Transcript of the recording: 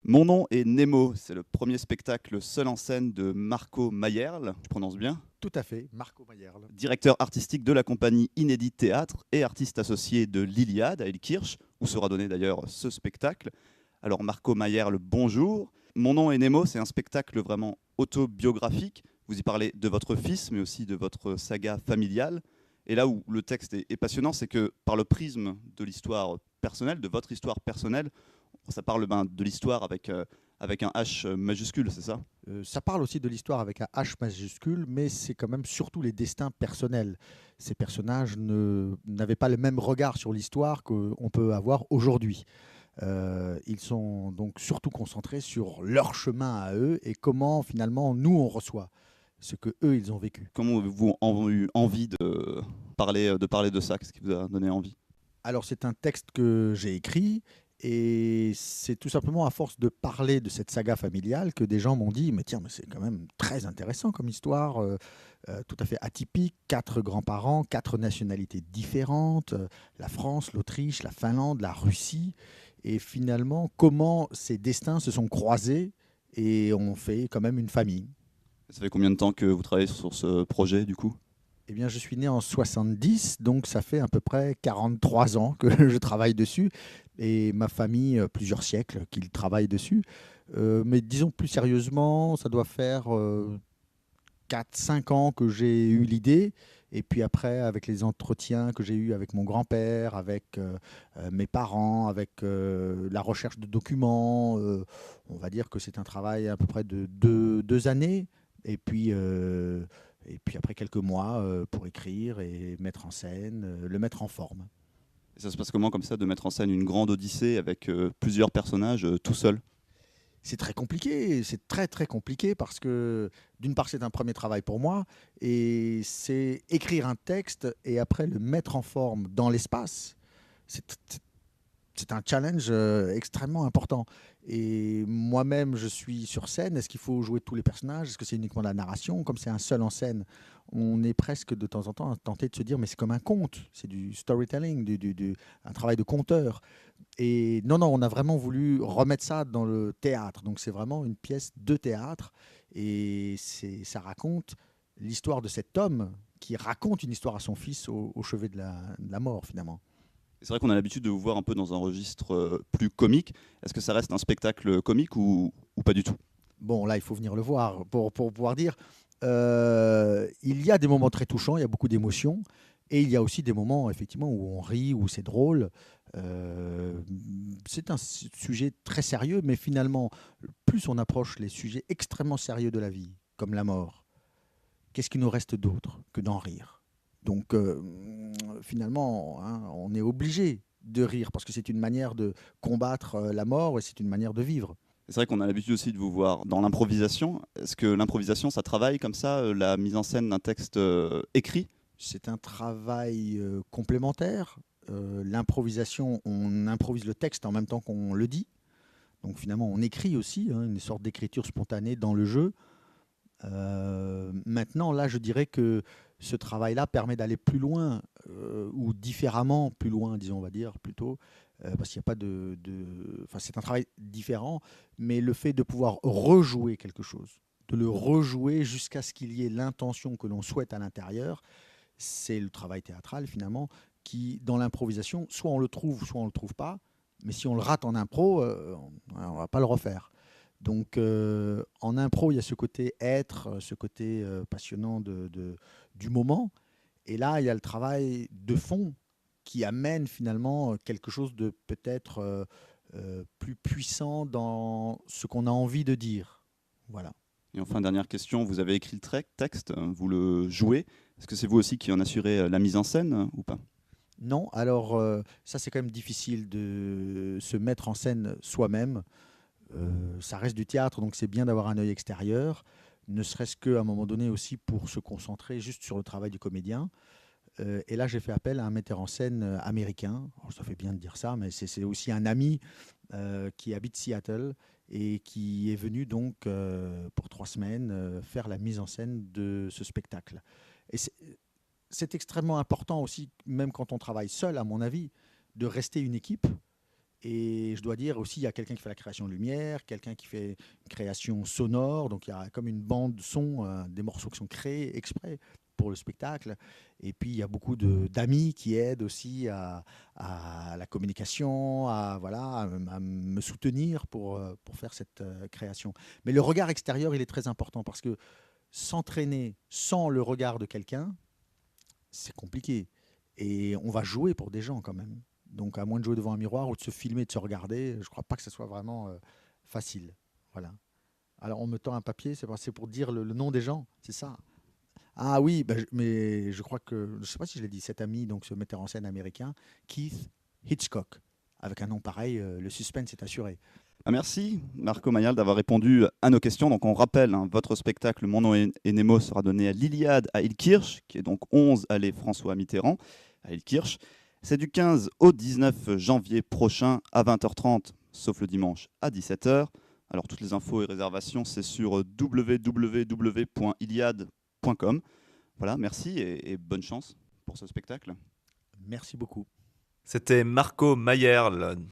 Mon nom est Nemo, c'est le premier spectacle seul en scène de Marco Mayerl, je prononce bien, Tout à fait, Marco Mayerl. directeur artistique de la compagnie Inédit Théâtre et artiste associé de l'Iliade à Ilkirch, où sera donné d'ailleurs ce spectacle. Alors Marco Mayerl, bonjour. Mon nom est Nemo, c'est un spectacle vraiment autobiographique. Vous y parlez de votre fils, mais aussi de votre saga familiale. Et là où le texte est passionnant, c'est que par le prisme de l'histoire personnelle, de votre histoire personnelle, ça parle de l'histoire avec un H majuscule, c'est ça? Ça parle aussi de l'histoire avec un H majuscule, mais c'est quand même surtout les destins personnels. Ces personnages n'avaient pas le même regard sur l'histoire qu'on peut avoir aujourd'hui. Ils sont donc surtout concentrés sur leur chemin à eux et comment finalement nous on reçoit ce que eux ils ont vécu. Comment avez-vous eu envie de parler de ça? Qu'est-ce qui vous a donné envie? Alors c'est un texte que j'ai écrit et c'est tout simplement à force de parler de cette saga familiale que des gens m'ont dit mais tiens mais c'est quand même très intéressant comme histoire, tout à fait atypique, quatre grands-parents, quatre nationalités différentes, la France, l'Autriche, la Finlande, la Russie et finalement comment ces destins se sont croisés et ont fait quand même une famille. Ça fait combien de temps que vous travaillez sur ce projet du coup? Eh bien, je suis né en 70, donc ça fait à peu près 43 ans que je travaille dessus, et ma famille, plusieurs siècles qu'ils travaillent dessus. Mais disons plus sérieusement, ça doit faire 4-5 ans que j'ai eu l'idée, et puis après, avec les entretiens que j'ai eus avec mon grand-père, avec mes parents, avec la recherche de documents, on va dire que c'est un travail à peu près de 2 années, et puis... et puis après quelques mois pour écrire et mettre en scène, le mettre en forme. Et ça se passe comment comme ça de mettre en scène une grande odyssée avec plusieurs personnages tout seul? C'est très compliqué, c'est très très compliqué parce que d'une part c'est un premier travail pour moi et c'est écrire un texte et après le mettre en forme dans l'espace. C'est c'est un challenge extrêmement important. Et moi-même, je suis sur scène. Est-ce qu'il faut jouer tous les personnages? Est-ce que c'est uniquement la narration? Comme c'est un seul en scène, on est presque de temps en temps tenté de se dire, mais c'est comme un conte, c'est du storytelling, un travail de conteur. Et non, non, on a vraiment voulu remettre ça dans le théâtre. Donc c'est vraiment une pièce de théâtre. Et ça raconte l'histoire de cet homme qui raconte une histoire à son fils au chevet de la mort, finalement. C'est vrai qu'on a l'habitude de vous voir un peu dans un registre plus comique. Est-ce que ça reste un spectacle comique ou pas du tout? Bon, là, il faut venir le voir pour pouvoir dire. Il y a des moments très touchants, il y a beaucoup d'émotions, et il y a aussi des moments, effectivement, où on rit, où c'est drôle. Euh, c'est un sujet très sérieux, mais finalement, plus on approche les sujets extrêmement sérieux de la vie, comme la mort, qu'est-ce qu'il nous reste d'autre que d'en rire? Donc, finalement, hein, on est obligé de rire, parce que c'est une manière de combattre la mort, et c'est une manière de vivre. C'est vrai qu'on a l'habitude aussi de vous voir dans l'improvisation. Est-ce que l'improvisation, ça travaille comme ça, la mise en scène d'un texte écrit? C'est un travail complémentaire. L'improvisation, on improvise le texte en même temps qu'on le dit. Donc finalement, on écrit aussi, hein, une sorte d'écriture spontanée dans le jeu. Maintenant, là, je dirais que ce travail-là permet d'aller plus loin, ou différemment plus loin, disons, on va dire, plutôt, parce qu'il n'y a pas Enfin, c'est un travail différent, mais le fait de pouvoir rejouer quelque chose, de le rejouer jusqu'à ce qu'il y ait l'intention que l'on souhaite à l'intérieur, c'est le travail théâtral finalement qui, dans l'improvisation, soit on le trouve, soit on ne le trouve pas. Mais si on le rate en impro, on ne va pas le refaire. Donc en impro, il y a ce côté être, ce côté passionnant du moment. Et là, il y a le travail de fond qui amène finalement quelque chose de peut-être plus puissant dans ce qu'on a envie de dire. Voilà. Et enfin, dernière question, vous avez écrit le texte, vous le jouez. Est-ce que c'est vous aussi qui en assurez la mise en scène ou pas? Non, alors ça c'est quand même difficile de se mettre en scène soi-même. Ça reste du théâtre, donc c'est bien d'avoir un œil extérieur, ne serait-ce qu'à un moment donné aussi pour se concentrer juste sur le travail du comédien. Et là, j'ai fait appel à un metteur en scène américain. Alors, ça fait bien de dire ça, mais c'est aussi un ami qui habite Seattle et qui est venu donc pour 3 semaines faire la mise en scène de ce spectacle. Et c'est extrêmement important aussi, même quand on travaille seul, à mon avis, de rester une équipe Et je dois dire aussi, il y a quelqu'un qui fait la création de lumière, quelqu'un qui fait une création sonore. Donc il y a comme une bande son, des morceaux qui sont créés exprès pour le spectacle. Et puis il y a beaucoup d'amis qui aident aussi à la communication, à me soutenir pour faire cette création. Mais le regard extérieur, il est très important parce que s'entraîner sans le regard de quelqu'un, c'est compliqué. Et on va jouer pour des gens quand même. Donc, à moins de jouer devant un miroir ou de se filmer, de se regarder, je ne crois pas que ce soit vraiment facile. Voilà. Alors, on me tend un papier, c'est pour dire le nom des gens, c'est ça. Ah oui, mais je crois que, je ne sais pas si je l'ai dit, cet ami, donc ce metteur en scène américain, Keith Hitchcock. Avec un nom pareil, le suspense est assuré. Merci Marco Mayal d'avoir répondu à nos questions. Donc on rappelle, votre spectacle Mon nom est Nemo sera donné à l'Iliade à Ilkirch, qui est donc 11 allée François Mitterrand à Ilkirch. C'est du 15 au 19 janvier prochain à 20h30, sauf le dimanche à 17h. Alors toutes les infos et réservations, c'est sur www.iliade.com. Voilà, merci et bonne chance pour ce spectacle. Merci beaucoup. C'était Marco Mayerl,